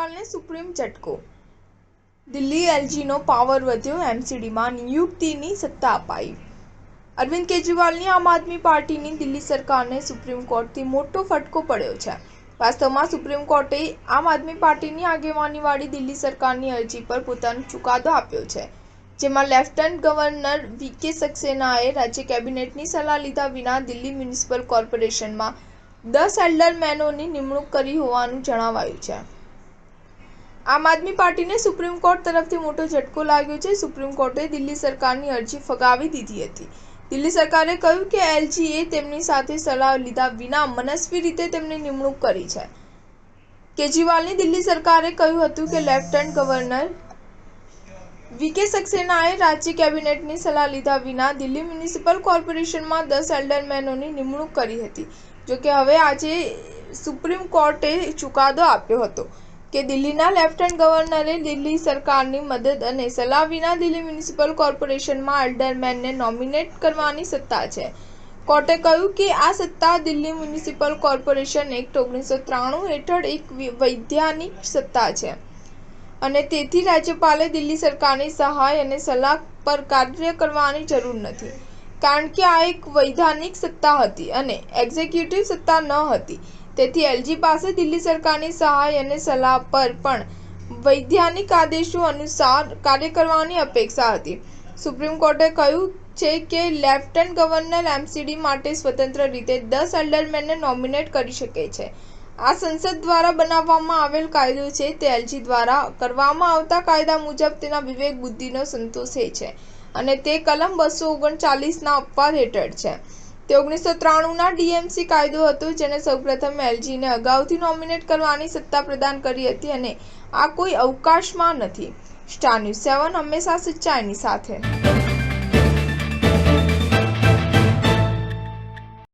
કેજરીવાલને supreme ઝટકો। Delhi એલજીનો power વધ્યો, એમસીડીમાં નિયુક્તિની સત્તા અપાઈ। અરવિંદ કેજરીવાલની આમ આદમી પાર્ટીની દિલ્હી સરકારને સુપ્રીમ કોર્ટથી મોટો ફટકો પડ્યો છે। વાસ્તવમાં સુપ્રીમ કોર્ટે આમ આદમી પાર્ટીની આગેવાનીવાળી દિલ્હી સરકારની અરજી પર પોતાનો ચુકાદો આપ્યો છે, જેમાં લેફ્ટનન્ટ ગવર્નર વીકે સક્સેનાએ રાજ્ય કેબિનેટની સલાહ લીધા વિના દિલ્હી મ્યુનિસિપલ કોર્પોરેશનમાં 10 એલ્ડરમેનોની નિમણૂક કરી હોવાનું જણાવાયું છે। આમ આદમી પાર્ટીને સુપ્રીમ કોર્ટ તરફથી મોટો ઝટકો લાગ્યો છે। સુપ્રીમ કોર્ટે દિલ્હી સરકારની અરજી ફગાવી દીધી હતી। દિલ્હી સરકારે કહ્યું કે એલજીએ તેમની સાથે સલાહ લીધા વિના મનસ્વી રીતે તેમની નિમણૂક કરી છે। કેજરીવાલની દિલ્હી સરકારે કહ્યું હતું કે લેફ્ટનન્ટ ગવર્નર વીકે સક્સેનાએ રાજ્ય કેબિનેટની સલાહ લીધા વિના દિલ્હી મ્યુનિસિપલ કોર્પોરેશનમાં 10 એલ્ડરમેનોની નિમણૂક કરી હતી। જોકે હવે આજે સુપ્રીમ કોર્ટે ચુકાદો આપ્યો હતો કે દિલ્હીના લેફ્ટનન્ટ ગવર્નરે દિલ્હી સરકારની મદદ અને સલાહ વિના દિલ્હી મ્યુનિસિપલ કોર્પોરેશનમાં એલ્ડરમેનને નોમિનેટ કરવાની સત્તા છે। કોર્ટે કહ્યું કે આ સત્તા દિલ્હી મ્યુનિસિપલ કોર્પોરેશન એક્ટ 1993 હેઠળ એક વૈધાનિક સત્તા છે અને તેથી રાજ્યપાલે દિલ્હી સરકારની સહાય અને સલાહ પર કાર્ય કરવાની જરૂર નથી, કારણ કે આ એક વૈધાનિક સત્તા હતી અને એક્ઝિક્યુટિવ સત્તા ન હતી। તેથી એલજી પાસે દિલ્હી સરકારની સહાય અને સલાહ પર પણ વૈધાનિક આદેશો અનુસાર કાર્ય કરવાની અપેક્ષા હતી। સુપ્રીમ કોર્ટે કહ્યું છે કે લેફ્ટનન્ટ ગવર્નર એમસીડી માટે સ્વતંત્ર રીતે 10 એલ્ડરમેનને નોમિનેટ કરી શકે છે। આ સંસદ દ્વારા બનાવવામાં આવેલ કાયદો છે। તે એલજી દ્વારા કરવામાં આવતા કાયદા મુજબ તેના વિવેક બુદ્ધિનો સંતોષે છે અને તે કલમ 239ના અપવાદ હેઠળ છે। તે 1993ના ડીએમસી કાયદો હતો, જેણે સૌપ્રથમ એલજીને અગાઉથી નોમિનેટ કરવાની સત્તા પ્રદાન કરી હતી અને આ કોઈ અવકાશમાં નથી। સ્ટાર ન્યૂઝ 7 હંમેશા સચ્ચાઈની સાથે।